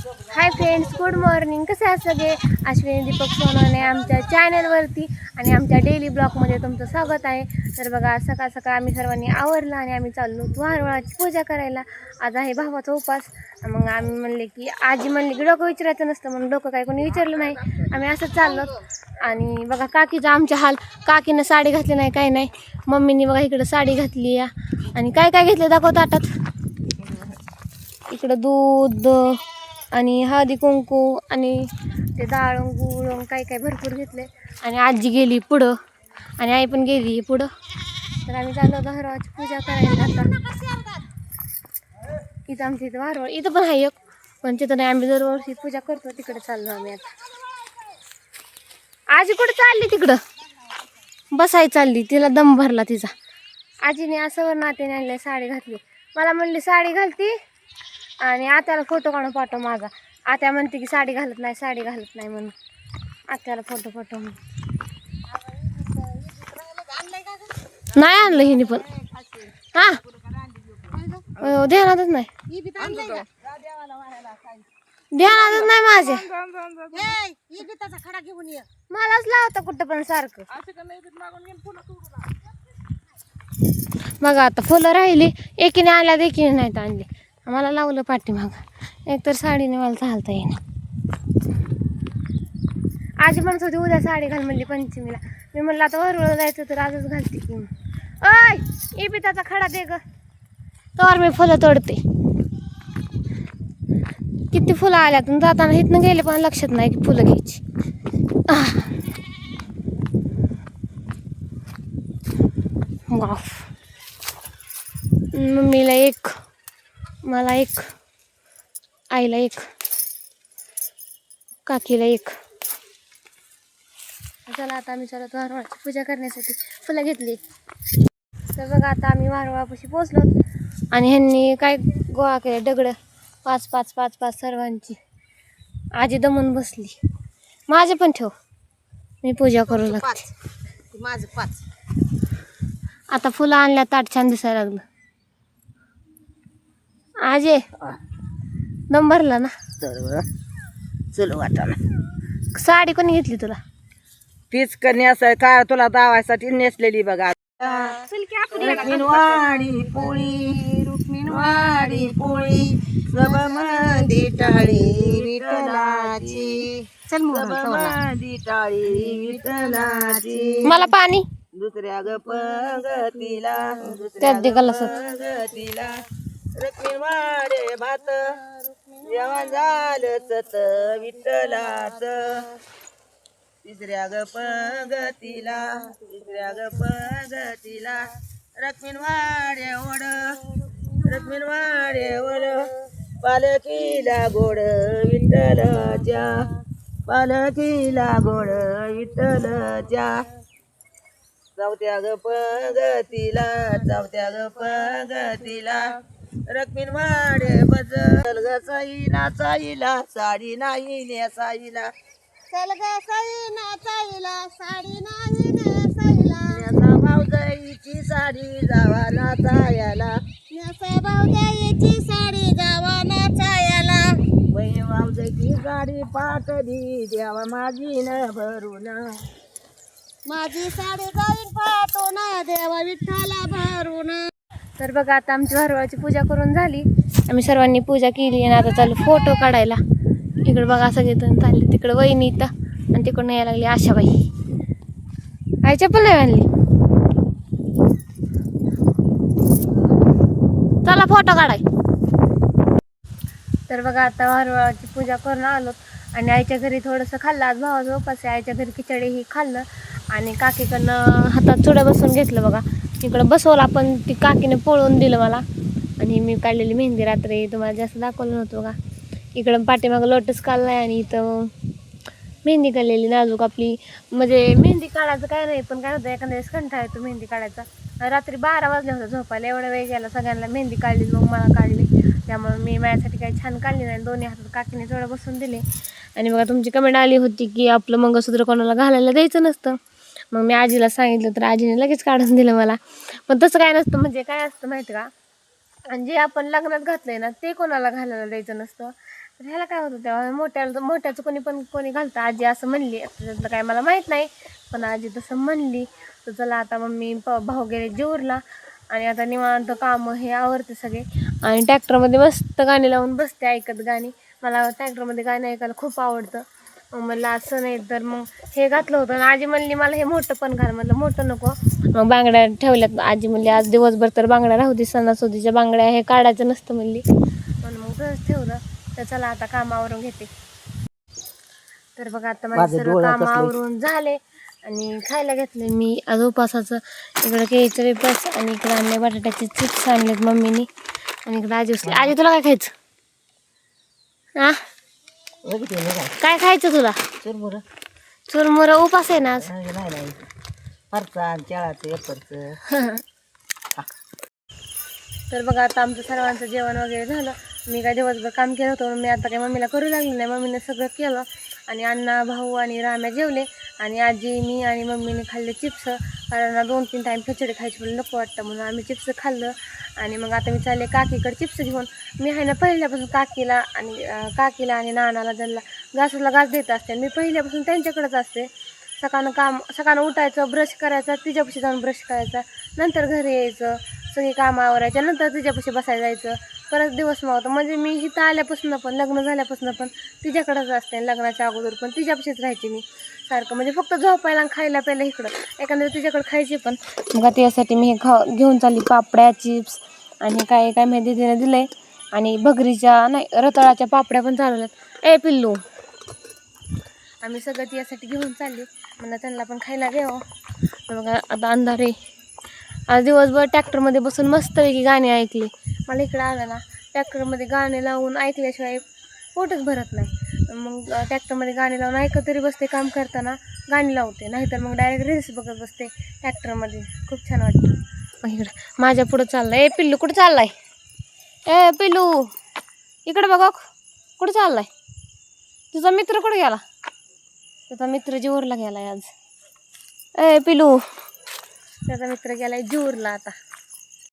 Hi friends, good morning. कसे आहात सगळे? अश्विनी दीपक सोनवणे आमच्या चॅनलवरती आणि आमच्या डेली ब्लॉगमध्ये तुमचं स्वागत आहे. तर बघा, सकाळ सकाळ आम्ही सर्वांनी आवरलं आणि आम्ही चाललो वारवाळाची पूजा करायला. आज आहे भावाचा उपास. मग आम्ही म्हणले की आजी म्हणली की डोकं विचारायचं नसतं, म्हणून डोकं काही कोणी विचारलं नाही. आम्ही असंच चाललो. आणि बघा काकीचा आमच्या हाल, काकीनं साडी घातली नाही, काही नाही. मम्मीने बघा इकडं साडी घातली या. आणि काय काय घेतलं दाखव ताटात. इकडं दूध आणि हळदी कुंकू आणि ते डाळ गुळ काय काय भरपूर घेतले. आणि आजी गेली पुढं आणि आई पण गेली पुढं. तर आम्ही चाललो होतो हरवाची पूजा करायला. आता इथं आमच्या इथं वारवळ इथं पण आहे एक, पण तिथं नाही. आम्ही दरवर्षी पूजा करतो, तिकडे चाललो आम्ही. आता आजी कुठं चालली? तिकडं बसाय चालली, तिला दम भरला तिचा. आजीने असं नात्याने आणले, साडी घातली. मला म्हणली साडी घालती आणि आत्याला फोटो काढून पाठव माझा. आत्या म्हणते की साडी घालत नाही, साडी घालत नाही म्हणून. आत्याला फोटो पाठव नाही आणलं हिने पण. हा ध्यानातच नाही, ध्यानातच नाही माझ्या. मलाच लावता कुठं पण सारखं. बघा आता फुलं राहिली, एकीने आल्यात एकीने नाहीत आणली. मला लावलं पाठीमाग. एकतर साडीने मला चालता येईना. आजी म्हणत होती उद्या साडी घाल म्हणजे पंचमीला. मी म्हणलं आता वरवळ जायचं तर आजच घालते की. ओय इपिताचा खडा दे ग, तर मी फुलं तोडते. किती फुलं आल्यात जाताना इथनं गेले पण लक्षात नाही की फुलं घ्यायची. वाफ. मम्मीला एक, मला एक, आईला एक, काकीला एक. चला आता आम्ही चला वारवाळाची पूजा करण्यासाठी फुलं घेतली. तर बघा आता आम्ही वारवाळापाशी पोचलो आणि ह्यांनी काय गोळा केले दगड, 5-5-5-5 सर्वांची. आजी दमून बसली. माझे पण ठेव, मी पूजा करू लागते. माझं 5. आता फुलं आणल्या, ताट छान दिसायला लागलं. आजे दम भरला ना. तर चल वाटाणा साडी कोणी घेतली तुला? तीच कन्या काय तुला दावायसाठी नेसलेली बघा. रुक्मिणवाडी पोळी, रुक्मिणवाडी पोळी, सबमधी टाळी विठ्ठलाची, सबमधी टाळी विठ्ठलाची. मला पाणी दुसऱ्या ग पंगतीला, त्यात दे गलासात. पंगतीला रुक्मिणवाडे भात जेवण झालं चत विठ्ठलाच. तिसऱ्या ग पंगतीला, तिसऱ्या ग पंगतीला रुक्मिणवाडे ओढ, रुक्मिणवाडे ओढ, पालखीला गोड विठ्ठलाच्या, पालखीला गोड विठ्ठलाच्या. चौथ्या ग पंगतीला, चौथ्या ग पंगतीला रुक्मिणवाडे बजल ग साईला, साईला साडी नाही नेसाईला, चल ग साई नाचायला, साडी नाही नेसायला. नेसा भाऊजाईची साडी जावा नाचायला, नेसा भाऊजाईची साडी जावा नाचायला. बहीण भाऊजाईची साडी पाटली द्यावा माझी न भरून, माझी साडी जाईन पाठवून देवा विठ्ठला भरून. तर बघा आता आमची वारवाळाची पूजा करून झाली. आम्ही सर्वांनी पूजा केली आणि आता चालू फोटो काढायला. इकडे बघा सगळेजण चालले, तिकडे वहिनी इथं आणि तिकडून यायला लागली आशाबाई. आई चप्पल नाही आणली. चला फोटो काढाय. तर बघा आता वारवाळाची पूजा करून आलो आणि आईच्या घरी थोडंसं खाल्लं. आज भावाचा उपास आहे. आईच्या घरी खिचडी ही खाल्लं आणि काकीकडनं हातात चुडं बसून घेतलं. बघा इकडं बसवलं आपण, ती काकीने पळवून दिलं मला. आणि मी काढलेली मेहंदी रात्री तुम्हाला जास्त दाखवलं नव्हतं बघा. इकडं पाठीमागं लोटस काढलाय आणि इथं मेहंदी काढलेली नाजूक आपली. म्हणजे मेहंदी काढायचं काय नाही, पण काय होतं एखाद्या वेळेस कंटाळा येतो मेहंदी काढायचा. रात्री 12 वाजले होतं झोपायला, एवढा वेळ गेला. सगळ्यांना मेहंदी काढली, मग मला काढली. त्यामुळे मी माझ्यासाठी काही छान काढली नाही. दोन्ही हातात काकीने थोडं बसून दिले. आणि बघा तुमची कमेंट आली होती की आपलं मंगळसूत्र कोणाला घालायला द्यायचं नसतं. मग मी आजीला सांगितलं तर आजीने लगेच काढून दिलं मला. पण तसं काय नसतं. म्हणजे काय असतं माहिती का, आणि जे आपण लग्नात घातलंय ना ते कोणाला घालायला द्यायचं नसतं. तर ह्याला काय होतं तेव्हा मोठ्याचं कोणी घालतं आजी असं म्हणली. आता त्यातलं काय मला माहीत नाही, पण आजी तसं म्हणली. तर चला आता मम्मी भाऊ गेले जेवरला आणि आता निवांत कामं हे आवरते सगळे. आणि ट्रॅक्टरमध्ये मस्त गाणी लावून बसते ऐकत गाणी. मला ट्रॅक्टरमध्ये गाणी ऐकायला खूप आवडतं. मग म्हणलं असं नाही तर मग हे घातलं होतं आणि आजी म्हणली मला हे मोठं पण घाल. म्हटलं मोठं नको. मग बांगड्या ठेवल्यात. आजी म्हणली आज दिवसभर तर बांगड्या राहू दे, सणासुदीच्या बांगड्या हे काढायचं नसतं म्हणली. म्हणून मग तसंच ठेवलं. तर चला आता कामावरून घेते. तर बघा आता माझे सर्व काम आवरून झाले आणि खायला घेतले मी आज उपासाचं. इकडं केळीचं वेपर्स आणि इकडे आणले बटाट्याचे चिप्स आणलेत मम्मीनी आणि इकडे आजी बसली. आजी तुला काय खायचं? हा काय खायचं तुला? चुरमुरं चुरमुरं उपास आहे ना आज. नाही फरसाण केळाचं वेफरचं. तर बघा आता आमचं सर्वांचं जेवण वगैरे झालं. मी काय दिवसभर काम केलं होतं, मी आता काही मम्मीला करू लागली नाही. मम्मीने सगळं केलं आणि अण्णा भाऊ आणि राम्या जेवले आणि आजी मी आणि मम्मीने खाल्ले चिप्स. कारण 2-3 टाईम खिचडी खायची पण नको वाटतं म्हणून आम्ही चिप्स खाल्लं. आणि मग आता मी चालले काकीकडे चिप्स घेऊन. मी आहे ना पहिल्यापासून काकीला आणि नानाला त्यांना घासाला घास देत असते. मी पहिल्यापासून त्यांच्याकडेच असते. सकाळनं उठायचं, ब्रश करायचा, तिच्यापाशी जाऊन ब्रश करायचा, नंतर घरी यायचं, सगळी कामं आवरायच्या, नंतर तिच्यापाशी बसायला जायचं, परत दिवस मावतं. म्हणजे मी इथं आल्यापासून पण लग्न झाल्यापासून पण तिच्याकडेच असते. लग्नाच्या अगोदर पण तिच्यापाशीच राहायची मी सारखं. म्हणजे फक्त झोपायला आणि खायला प्यायला इकडं, एखाद्या तिच्याकडे खायची पण. मग त्यासाठी मी हे घेऊन चालली पापड्या चिप्स आणि काय काय माहिती तिने दिलं आहे. आणि भगरीच्या नाही रताळाच्या पापड्या पण चालवल्यात. ए पिल्लू, आम्ही सगळं तिच्यासाठी घेऊन चालली. म्हणलं त्यांना पण खायला घ्यावं. बघा आता अंधार आहे. आज दिवसभर ट्रॅक्टरमध्ये बसून मस्तपैकी गाणी ऐकली. मला इकडं आलं ना ट्रॅक्टरमध्ये गाणे लावून ऐकल्याशिवाय पोटच भरत नाही. मग ट्रॅक्टरमध्ये गाणी लावून ऐकत तरी बसते, काम करताना गाणी लावते, नाहीतर मग डायरेक्ट रील्स बघत बसते ट्रॅक्टरमध्ये. खूप छान वाटतं. मग इकडं माझ्या पुढं चाललाय. ए पिल्लू कुठं चाललाय? ए पिल्लू इकडं बघा, कुठं चाललाय? तुझा मित्र कुठं गेला? त्याचा मित्र जेवरला गेलाय आज. ए पिल्लू, त्याचा मित्र गेलाय जेवरला आता.